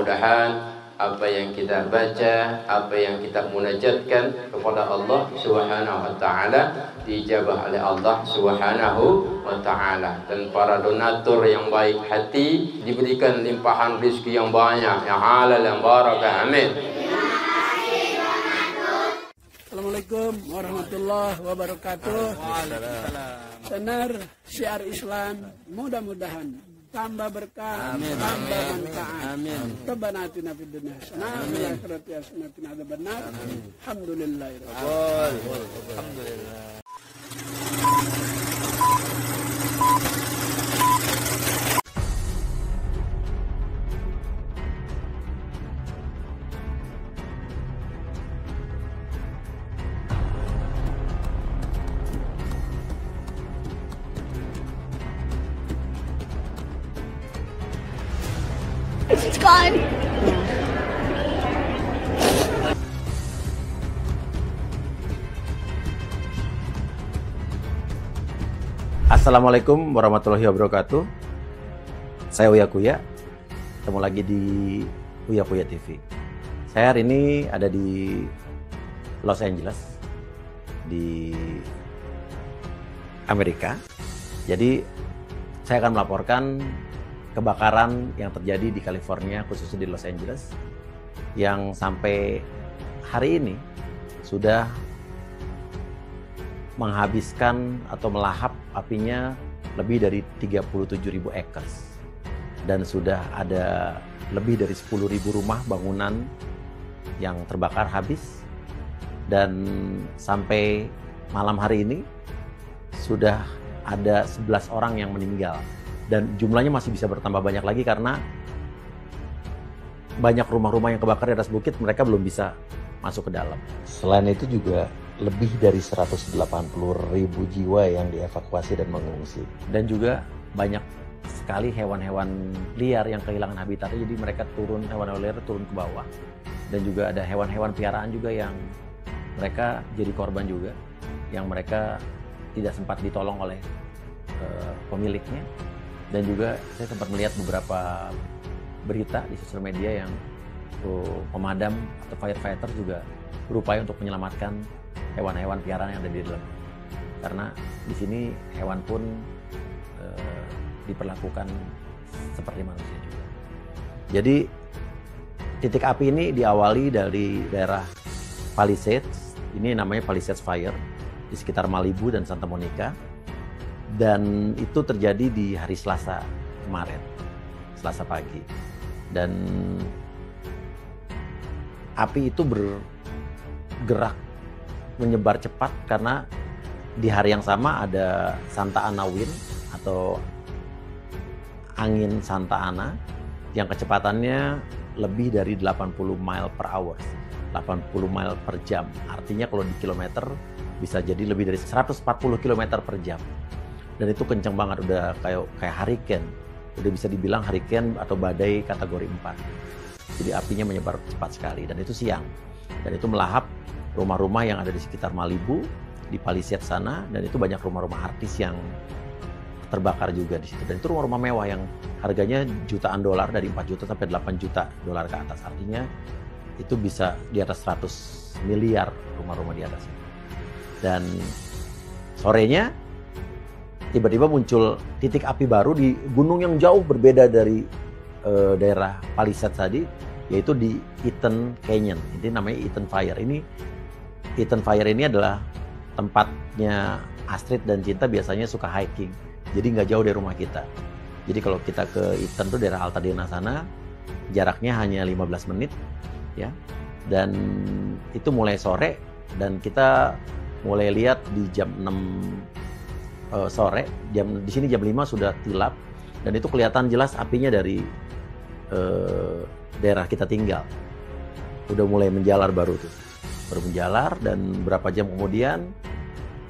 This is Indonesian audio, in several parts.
mudah-mudahan apa yang kita baca, apa yang kita munajatkan kepada Allah Subhanahu wa taala dijabah oleh Allah Subhanahu wa taala, dan para donatur yang baik hati diberikan limpahan rezeki yang banyak, yang halal, yang barakah. Amin. Assalamualaikum warahmatullahi wabarakatuh. Benar syiar Islam, mudah-mudahan tambah berkah, tambah manfaat. Amin. Rabbana atina fid dunya hasanah wa fil akhirati hasanah wa qina adzabannar. Alhamdulillah. It's gone. Assalamualaikum warahmatullahi wabarakatuh. Saya Uya Kuya. Ketemu lagi di Uya Kuya TV. Saya hari ini ada di Los Angeles, di Amerika. Jadi saya akan melaporkan kebakaran yang terjadi di California, khususnya di Los Angeles, yang sampai hari ini sudah menghabiskan atau melahap apinya lebih dari 37.000 acres. Dan sudah ada lebih dari 10.000 rumah bangunan yang terbakar habis. Dan sampai malam hari ini sudah ada 11 orang yang meninggal. Dan jumlahnya masih bisa bertambah banyak lagi karena banyak rumah-rumah yang kebakar di atas bukit, mereka belum bisa masuk ke dalam. Selain itu juga lebih dari 180.000 jiwa yang dievakuasi dan mengungsi. Dan juga banyak sekali hewan-hewan liar yang kehilangan habitatnya, jadi mereka hewan-hewan liar turun ke bawah. Dan juga ada hewan-hewan piaraan juga yang mereka jadi korban juga, yang mereka tidak sempat ditolong oleh pemiliknya. Dan juga saya sempat melihat beberapa berita di sosial media yang pemadam atau firefighter juga berupaya untuk menyelamatkan hewan-hewan piaraan yang ada di dalam. Karena di sini hewan pun diperlakukan seperti manusia juga. Jadi titik api ini diawali dari daerah Palisades. Ini namanya Palisades Fire di sekitar Malibu dan Santa Monica. Dan itu terjadi di hari Selasa kemarin, Selasa pagi. Dan api itu bergerak, menyebar cepat karena di hari yang sama ada Santa Ana Wind atau angin Santa Ana yang kecepatannya lebih dari 80 mile per hour, 80 mile per jam. Artinya kalau di kilometer bisa jadi lebih dari 140 km per jam. Dan itu kencang banget, udah kayak hurricane. Udah bisa dibilang hurricane atau badai kategori 4. Jadi apinya menyebar cepat sekali, dan itu siang. Dan itu melahap rumah-rumah yang ada di sekitar Malibu, di Palisades sana, dan itu banyak rumah-rumah artis yang terbakar juga di situ. Dan itu rumah-rumah mewah yang harganya jutaan dolar, dari 4 juta sampai 8 juta dolar ke atas. Artinya itu bisa di atas 100 miliar rumah-rumah di atas itu. Dan sorenya tiba-tiba muncul titik api baru di gunung yang jauh berbeda dari daerah Palisades tadi, yaitu di Eaton Canyon. Ini namanya Eaton Fire. Eaton Fire ini adalah tempatnya Astrid dan Cinta biasanya suka hiking. Jadi nggak jauh dari rumah kita. Jadi kalau kita ke Eaton tuh daerah Altadena sana, jaraknya hanya 15 menit, ya. Dan itu mulai sore, dan kita mulai lihat di jam 6 sore, di sini jam 5 sudah tilap, dan itu kelihatan jelas apinya dari daerah kita tinggal. Udah mulai menjalar baru menjalar, dan berapa jam kemudian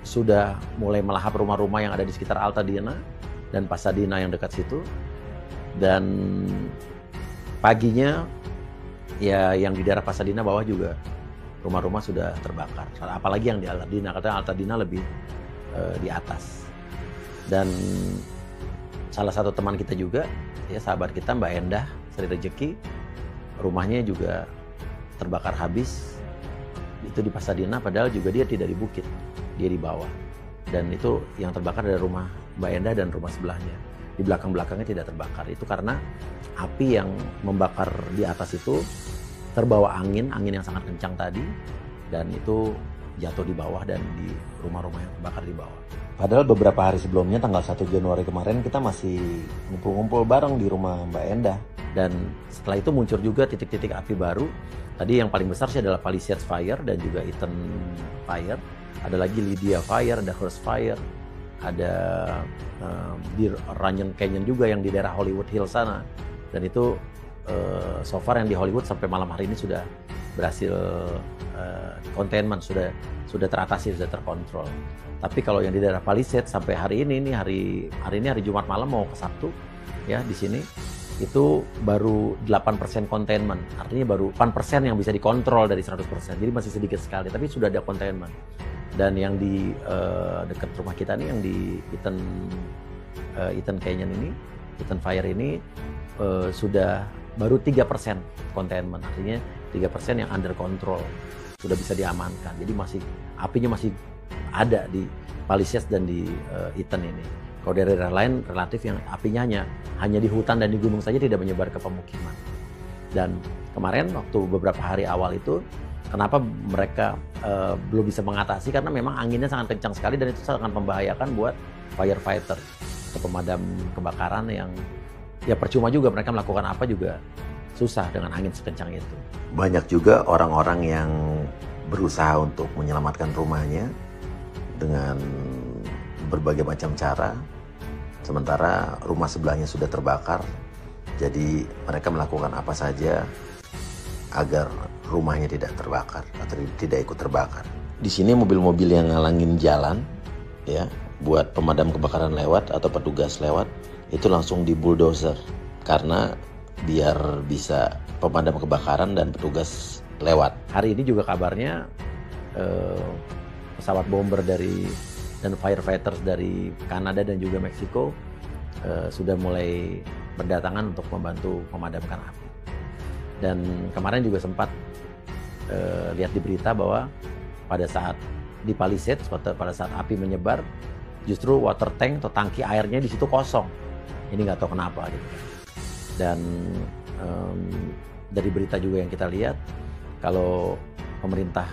sudah mulai melahap rumah-rumah yang ada di sekitar Altadena dan Pasadena yang dekat situ. Dan paginya ya yang di daerah Pasadena bawah juga rumah-rumah sudah terbakar. Apalagi yang di Altadena, katanya Altadena lebih di atas. Dan salah satu teman kita juga, ya sahabat kita Mbak Endah Sri Rezeki, rumahnya juga terbakar habis. Itu di Pasadena, padahal juga dia tidak di bukit, dia di bawah. Dan itu yang terbakar dari rumah Mbak Endah dan rumah sebelahnya. Di belakang-belakangnya tidak terbakar. Itu karena api yang membakar di atas itu terbawa angin yang sangat kencang tadi, dan itu jatuh di bawah dan di rumah-rumah yang terbakar di bawah. Padahal beberapa hari sebelumnya, tanggal 1 Januari kemarin, kita masih ngumpul-ngumpul bareng di rumah Mbak Endah. Dan setelah itu muncul juga titik-titik api baru. Tadi yang paling besar sih adalah Palisades Fire dan juga Eaton Fire. Ada lagi Lydia Fire, ada Hearst Fire, ada di Runyon Canyon juga yang di daerah Hollywood Hills sana. Dan itu so far yang di Hollywood sampai malam hari ini sudah berhasil containment, sudah teratasi, sudah terkontrol. Tapi kalau yang di daerah Palisades sampai hari ini hari Jumat malam mau ke Sabtu ya, di sini itu baru 8% containment. Artinya baru 8% yang bisa dikontrol dari 100%. Jadi masih sedikit sekali, tapi sudah ada containment. Dan yang di dekat rumah kita nih, yang di Eaton Canyon ini, Eaton Fire ini sudah baru 3% containment. Artinya 3% yang under control, sudah bisa diamankan. Jadi apinya masih ada di Palisades dan di Eaton ini. Kalau dari daerah lain relatif yang apinya hanya di hutan dan di gunung saja, tidak menyebar ke pemukiman. Dan kemarin waktu beberapa hari awal itu, kenapa mereka belum bisa mengatasi? Karena memang anginnya sangat kencang sekali dan itu sangat membahayakan buat firefighter atau pemadam kebakaran yang ya percuma juga mereka melakukan apa juga susah dengan angin sekencang itu. Banyak juga orang-orang yang berusaha untuk menyelamatkan rumahnya dengan berbagai macam cara. Sementara rumah sebelahnya sudah terbakar, jadi mereka melakukan apa saja agar rumahnya tidak terbakar atau tidak ikut terbakar. Di sini mobil-mobil yang ngalangin jalan, ya, buat pemadam kebakaran lewat atau petugas lewat, itu langsung di bulldozer karena biar bisa pemadam kebakaran dan petugas lewat. Hari ini juga kabarnya pesawat bomber dan firefighters dari Kanada dan juga Meksiko sudah mulai berdatangan untuk membantu memadamkan api. Dan kemarin juga sempat lihat di berita bahwa pada saat di Palisades, pada saat api menyebar, justru water tank atau tangki airnya di situ kosong. Ini nggak tahu kenapa gitu. Dan dari berita juga yang kita lihat, kalau pemerintah,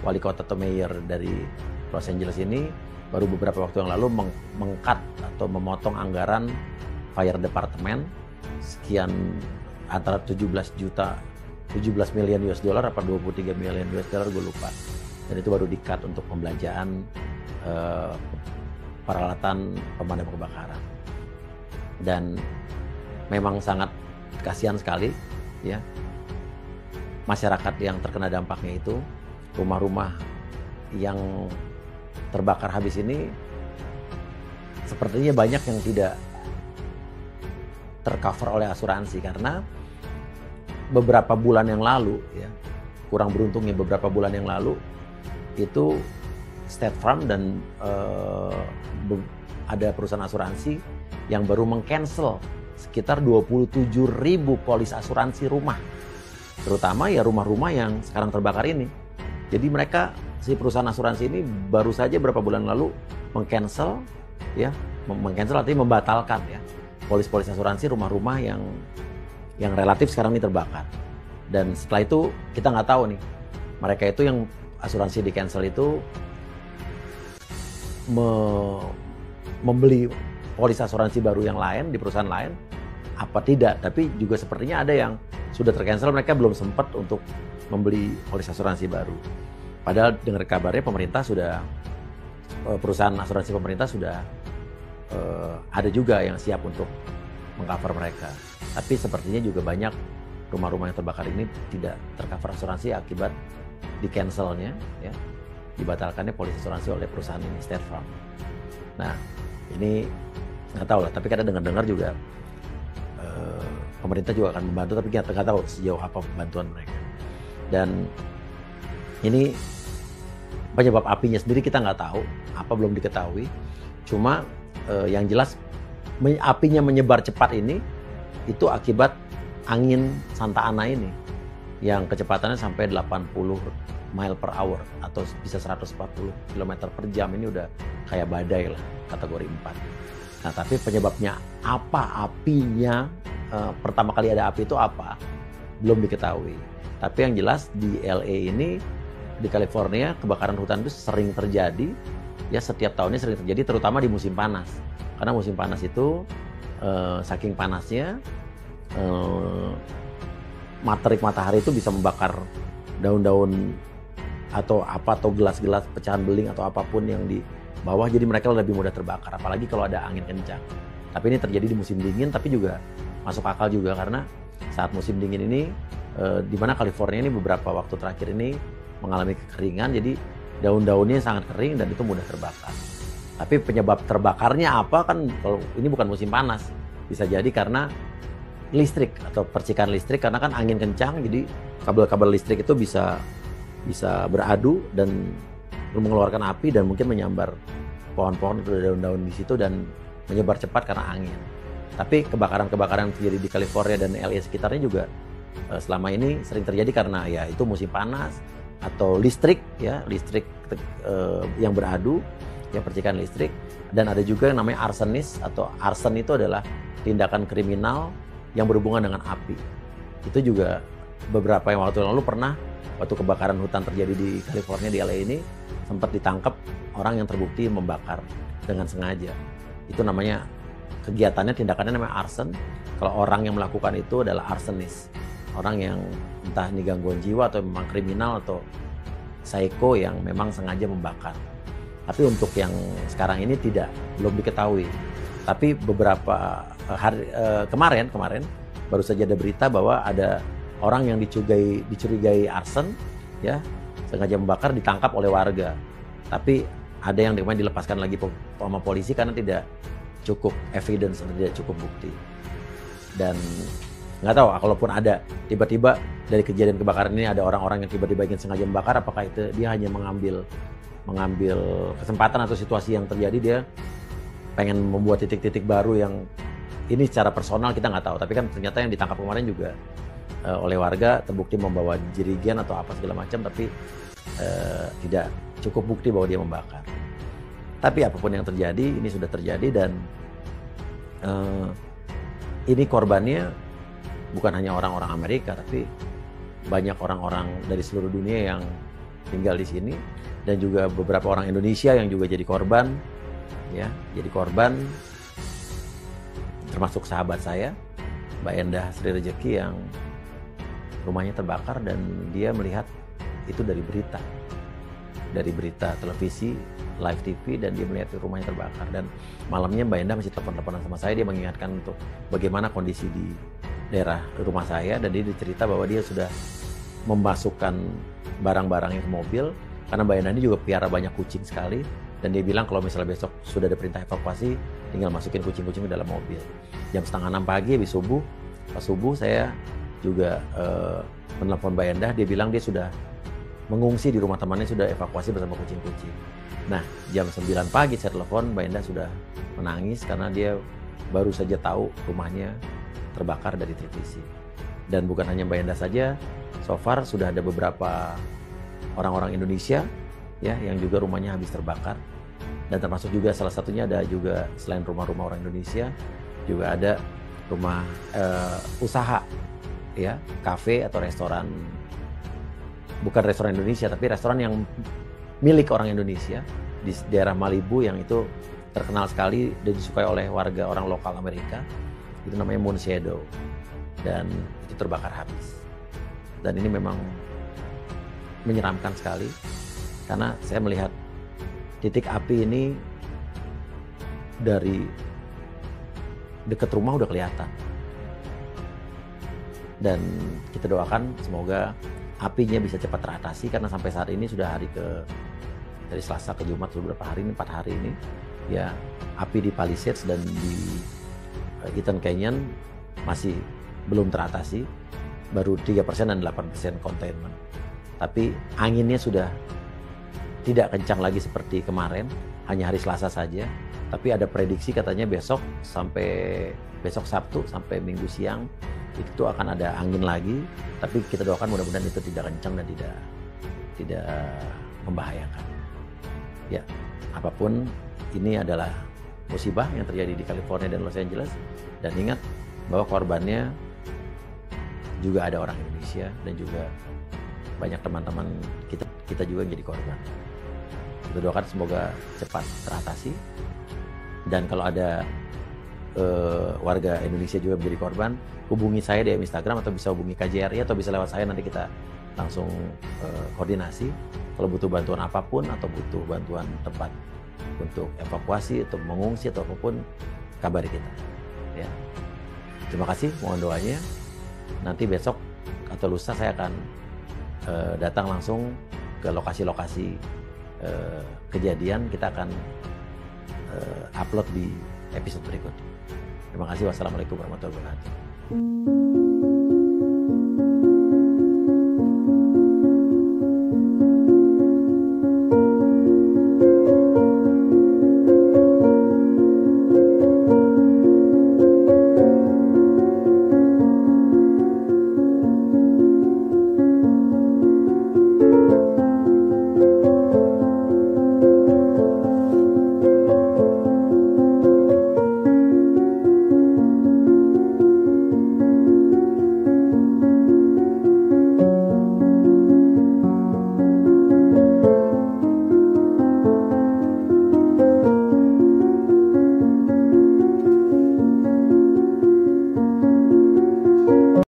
wali kota atau mayor dari Los Angeles ini baru beberapa waktu yang lalu meng-cut atau memotong anggaran fire department sekian antara 17 million US dollar apa 23 million US dollar, gue lupa. Dan itu baru di-cut untuk pembelanjaan peralatan pemadam kebakaran. Dan memang sangat kasihan sekali ya, masyarakat yang terkena dampaknya itu, rumah-rumah yang terbakar habis ini sepertinya banyak yang tidak tercover oleh asuransi karena beberapa bulan yang lalu ya, kurang beruntungnya beberapa bulan yang lalu itu State Farm dan ada perusahaan asuransi yang baru meng-cancel sekitar 27.000 polis asuransi rumah, terutama ya rumah-rumah yang sekarang terbakar ini. Jadi mereka, si perusahaan asuransi ini baru saja beberapa bulan lalu meng-cancel ya, meng-cancel artinya membatalkan ya polis-polis asuransi rumah-rumah yang relatif sekarang ini terbakar. Dan setelah itu kita nggak tahu nih, mereka itu yang asuransi di cancel itu membeli polis asuransi baru yang lain di perusahaan lain apa tidak. Tapi juga sepertinya ada yang sudah tercancel, mereka belum sempat untuk membeli polis asuransi baru. Padahal dengar kabarnya pemerintah sudah, perusahaan asuransi pemerintah sudah ada juga yang siap untuk mengcover mereka. Tapi sepertinya juga banyak rumah-rumah yang terbakar ini tidak tercover asuransi akibat di-cancelnya, ya, dibatalkannya polis asuransi oleh perusahaan ini, State Farm. Nah, ini nggak tahu lah, tapi kadang dengar-dengar juga pemerintah juga akan membantu, tapi kita nggak tahu sejauh apa bantuan mereka. Dan ini penyebab apinya sendiri kita nggak tahu, apa belum diketahui. Cuma yang jelas apinya menyebar cepat ini itu akibat angin Santa Ana ini yang kecepatannya sampai 80 mile per hour atau bisa 140 km per jam. Ini udah kayak badai lah, kategori 4. Nah, tapi penyebabnya apa, apinya pertama kali ada api itu apa, belum diketahui. Tapi yang jelas di LA ini, di California, kebakaran hutan itu sering terjadi, ya setiap tahunnya sering terjadi, terutama di musim panas. Karena musim panas itu saking panasnya, materik matahari itu bisa membakar daun-daun atau gelas-gelas pecahan beling atau apapun yang di bawah, jadi mereka lebih mudah terbakar, apalagi kalau ada angin kencang. Tapi ini terjadi di musim dingin, tapi juga masuk akal juga karena saat musim dingin ini di mana California ini beberapa waktu terakhir ini mengalami kekeringan, jadi daun-daunnya sangat kering dan itu mudah terbakar. Tapi penyebab terbakarnya apa, kan kalau ini bukan musim panas, bisa jadi karena listrik atau percikan listrik, karena kan angin kencang, jadi kabel-kabel listrik itu bisa beradu dan mengeluarkan api dan mungkin menyambar pohon-pohon atau daun-daun di situ dan menyebar cepat karena angin. Tapi kebakaran-kebakaran yang terjadi di California dan LA sekitarnya juga selama ini sering terjadi karena ya itu musim panas atau listrik yang beradu, ya percikan listrik. Dan ada juga yang namanya arsenis, atau arsen itu adalah tindakan kriminal yang berhubungan dengan api. Itu juga beberapa yang waktu lalu pernah, waktu kebakaran hutan terjadi di California, di LA ini, sempat ditangkap orang yang terbukti membakar dengan sengaja. Itu namanya, kegiatannya, tindakannya namanya arson. Kalau orang yang melakukan itu adalah arsenis, orang yang entah ini gangguan jiwa atau memang kriminal atau psycho yang memang sengaja membakar. Tapi untuk yang sekarang ini belum diketahui. Tapi beberapa hari kemarin baru saja ada berita bahwa ada orang yang dicurigai arson, ya sengaja membakar, ditangkap oleh warga. Tapi ada yang dilepaskan lagi sama polisi karena tidak cukup evidence atau tidak cukup bukti. Dan nggak tahu, kalaupun ada tiba-tiba dari kejadian kebakaran ini ada orang-orang yang tiba-tiba ingin sengaja membakar, apakah itu dia hanya mengambil kesempatan atau situasi yang terjadi, dia pengen membuat titik-titik baru yang ini secara personal kita nggak tahu. Tapi kan ternyata yang ditangkap kemarin juga oleh warga terbukti membawa jerigen atau apa segala macam, tapi tidak cukup bukti bahwa dia membakar. Tapi apapun yang terjadi, ini sudah terjadi, dan ini korbannya bukan hanya orang-orang Amerika, tapi banyak orang-orang dari seluruh dunia yang tinggal di sini, dan juga beberapa orang Indonesia yang juga jadi korban, ya, jadi korban, termasuk sahabat saya, Mbak Endah Sri Rejeki, yang rumahnya terbakar dan dia melihat itu dari berita televisi, live TV, dan dia melihat rumahnya terbakar. Dan malamnya Mbak Endah masih telepon-teleponan sama saya, dia mengingatkan untuk bagaimana kondisi di daerah rumah saya, dan dia cerita bahwa dia sudah memasukkan barang-barangnya ke mobil, karena Mbak Endah ini juga piara banyak kucing sekali, dan dia bilang kalau misalnya besok sudah ada perintah evakuasi, tinggal masukin kucing-kucing ke dalam mobil. Jam 5:30 pagi habis subuh, pas subuh saya juga menelpon Mbak Endah, dia bilang dia sudah mengungsi di rumah temannya, sudah evakuasi bersama kucing-kucing. Nah, jam 9 pagi saya telepon, Mbak Endah sudah menangis karena dia baru saja tahu rumahnya terbakar dari televisi. Dan bukan hanya Mbak Endah saja, so far sudah ada beberapa orang-orang Indonesia, ya, yang juga rumahnya habis terbakar. Dan termasuk juga salah satunya ada juga, selain rumah-rumah orang Indonesia, juga ada rumah usaha, ya, kafe atau restoran, bukan restoran Indonesia tapi restoran yang milik orang Indonesia di daerah Malibu, yang itu terkenal sekali dan disukai oleh warga orang lokal Amerika. Itu namanya Moon Shadow, dan itu terbakar habis. Dan ini memang menyeramkan sekali karena saya melihat titik api ini dari dekat rumah udah kelihatan. Dan kita doakan semoga apinya bisa cepat teratasi, karena sampai saat ini sudah dari Selasa ke Jumat, beberapa hari ini, 4 hari ini, ya, api di Palisades dan di Eaton Canyon masih belum teratasi, baru 3% dan 8% containment. Tapi anginnya sudah tidak kencang lagi seperti kemarin, hanya hari Selasa saja. Tapi ada prediksi katanya besok Sabtu sampai Minggu siang itu akan ada angin lagi, tapi kita doakan mudah-mudahan itu tidak kencang dan tidak membahayakan. Ya, apapun ini adalah musibah yang terjadi di California dan Los Angeles, dan ingat bahwa korbannya juga ada orang Indonesia dan juga banyak teman-teman kita juga yang jadi korban. Kita doakan semoga cepat teratasi, dan kalau ada warga Indonesia juga menjadi korban, hubungi saya di Instagram atau bisa hubungi KJRI atau bisa lewat saya, nanti kita langsung koordinasi. Kalau butuh bantuan apapun atau butuh bantuan tempat untuk evakuasi atau mengungsi atau apapun, kabari kita. Ya. Terima kasih, mohon doanya. Nanti besok atau lusa saya akan datang langsung ke lokasi-lokasi kejadian. Kita akan upload di episode berikutnya. Terima kasih. Wassalamualaikum warahmatullahi wabarakatuh.